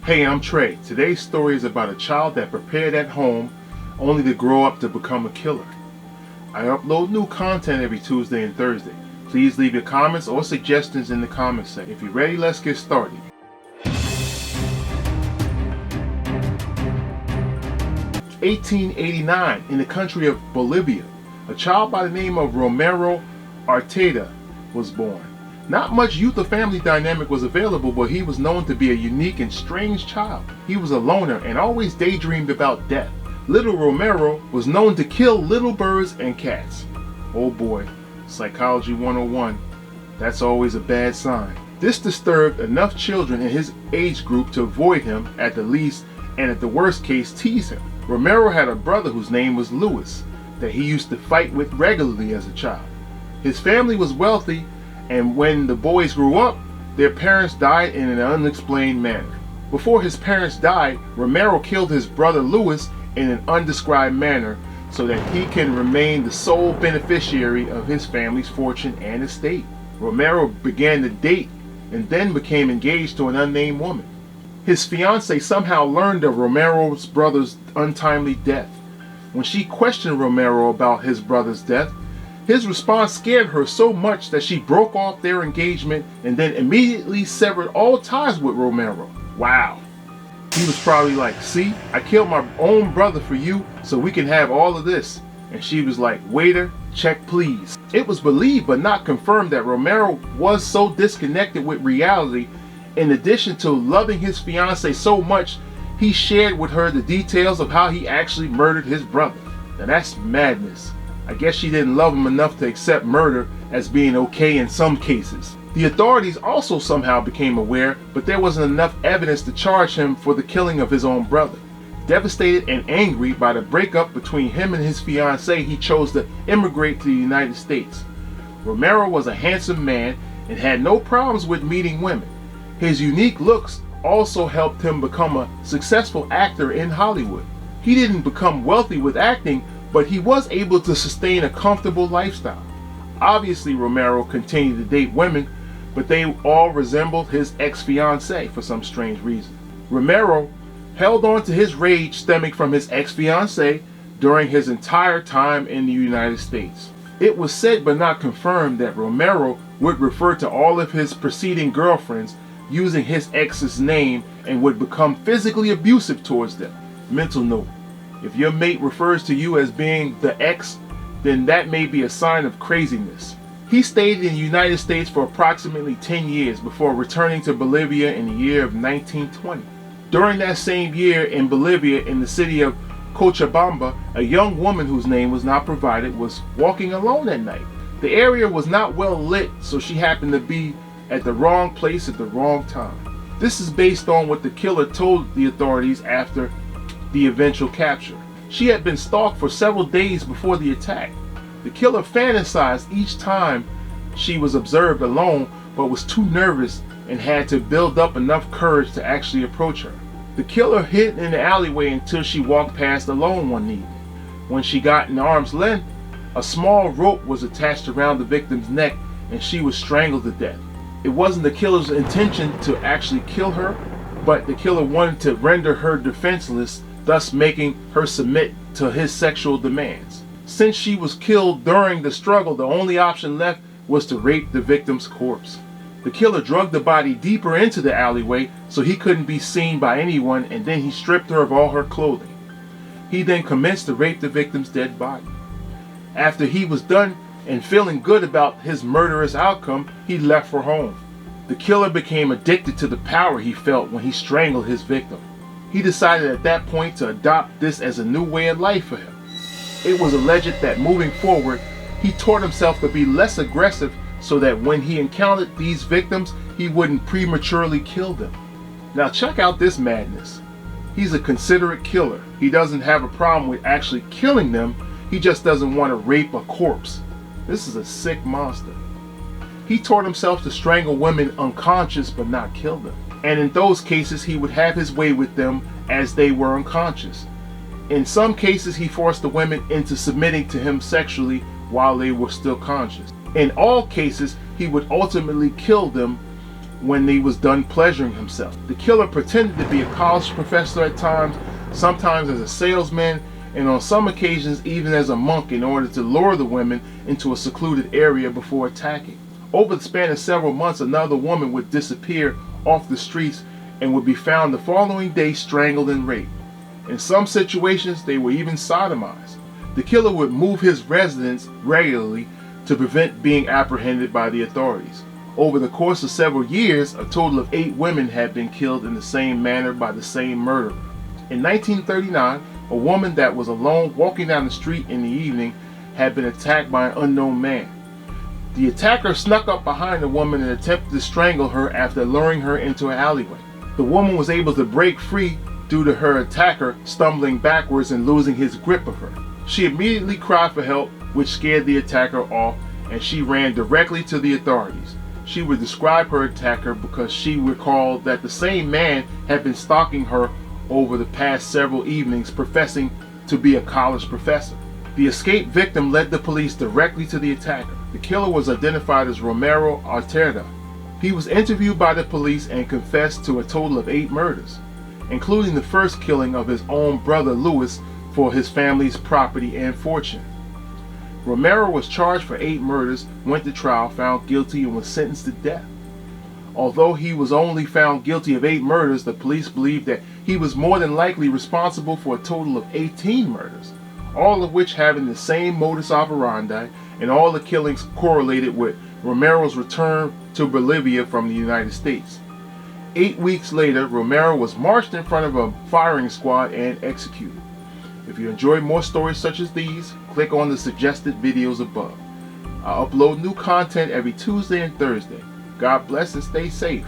Hey, I'm Trey. Today's story is about a child that prepared at home only to grow up to become a killer. I upload new content every Tuesday and Thursday. Please leave your comments or suggestions in the comments section. If you're ready, let's get started. (1889) in the country of Bolivia, a child by the name of Romero Arteta was born. Not much youth or family dynamic was available, but he was known to be a unique and strange child. He was a loner and always daydreamed about death. Little Romero was known to kill little birds and cats. Oh boy, Psychology 101, that's always a bad sign. This disturbed enough children in his age group to avoid him at the least, and at the worst case tease him. Romero had a brother whose name was Louis that he used to fight with regularly as a child. His family was wealthy, and when the boys grew up, their parents died in an unexplained manner. Before his parents died, Romero killed his brother Louis in an undescribed manner so that he can remain the sole beneficiary of his family's fortune and estate. Romero began to date and then became engaged to an unnamed woman. His fiancée somehow learned of Romero's brother's untimely death. When she questioned Romero about his brother's death, his response scared her so much that she broke off their engagement and then immediately severed all ties with Romero. Wow. He was probably like, see, I killed my own brother for you so we can have all of this. And she was like, waiter, check please. It was believed but not confirmed that Romero was so disconnected with reality. In addition to loving his fiancée so much, he shared with her the details of how he actually murdered his brother. Now that's madness. I guess she didn't love him enough to accept murder as being okay in some cases. The authorities also somehow became aware, but there wasn't enough evidence to charge him for the killing of his own brother. Devastated and angry by the breakup between him and his fiancée, he chose to immigrate to the United States. Romero was a handsome man and had no problems with meeting women. His unique looks also helped him become a successful actor in Hollywood. He didn't become wealthy with acting, but he was able to sustain a comfortable lifestyle. Obviously, Romero continued to date women, but they all resembled his ex-fiancée for some strange reason. Romero held on to his rage stemming from his ex-fiancée during his entire time in the United States. It was said but not confirmed that Romero would refer to all of his preceding girlfriends using his ex's name and would become physically abusive towards them. Mental note: if your mate refers to you as being the ex, then that may be a sign of craziness. He stayed in the United States for approximately 10 years before returning to Bolivia in the year of 1920. During that same year in Bolivia, in the city of Cochabamba, a young woman whose name was not provided was walking alone at night. The area was not well lit, so she happened to be at the wrong place at the wrong time. This is based on what the killer told the authorities after the eventual capture. She had been stalked for several days before the attack. The killer fantasized each time she was observed alone, but was too nervous and had to build up enough courage to actually approach her. The killer hid in the alleyway until she walked past alone one evening. When she got in arm's length, a small rope was attached around the victim's neck and she was strangled to death. It wasn't the killer's intention to actually kill her, but the killer wanted to render her defenseless, thus making her submit to his sexual demands. Since she was killed during the struggle, the only option left was to rape the victim's corpse. The killer drugged the body deeper into the alleyway so he couldn't be seen by anyone, and then he stripped her of all her clothing. He then commenced to rape the victim's dead body. After he was done and feeling good about his murderous outcome, he left for home. The killer became addicted to the power he felt when he strangled his victim. He decided at that point to adopt this as a new way of life for him. It was alleged that moving forward, he taught himself to be less aggressive so that when he encountered these victims, he wouldn't prematurely kill them. Now check out this madness. He's a considerate killer. He doesn't have a problem with actually killing them, he just doesn't want to rape a corpse. This is a sick monster. He taught himself to strangle women unconscious but not kill them. And in those cases, he would have his way with them as they were unconscious. In some cases, he forced the women into submitting to him sexually while they were still conscious. In all cases, he would ultimately kill them when he was done pleasuring himself. The killer pretended to be a college professor at times, sometimes as a salesman, and on some occasions even as a monk, in order to lure the women into a secluded area before attacking. Over the span of several months, another woman would disappear off the streets and would be found the following day strangled and raped. In some situations, they were even sodomized. The killer would move his residence regularly to prevent being apprehended by the authorities. Over the course of several years, a total of 8 women had been killed in the same manner by the same murderer. In 1939, a woman that was alone walking down the street in the evening had been attacked by an unknown man. The attacker snuck up behind the woman and attempted to strangle her after luring her into an alleyway. The woman was able to break free due to her attacker stumbling backwards and losing his grip of her. She immediately cried for help, which scared the attacker off, and she ran directly to the authorities. She would describe her attacker because she recalled that the same man had been stalking her over the past several evenings, professing to be a college professor. The escaped victim led the police directly to the attacker. The killer was identified as Romero Arteaga. He was interviewed by the police and confessed to a total of 8 murders, including the first killing of his own brother Louis for his family's property and fortune. Romero was charged for 8 murders, went to trial, found guilty, and was sentenced to death. Although he was only found guilty of 8 murders, the police believed that he was more than likely responsible for a total of 18 murders, all of which having the same modus operandi, and all the killings correlated with Romero's return to Bolivia from the United States. 8 weeks later, Romero was marched in front of a firing squad and executed. If you enjoy more stories such as these, click on the suggested videos above. I upload new content every Tuesday and Thursday. God bless and stay safe.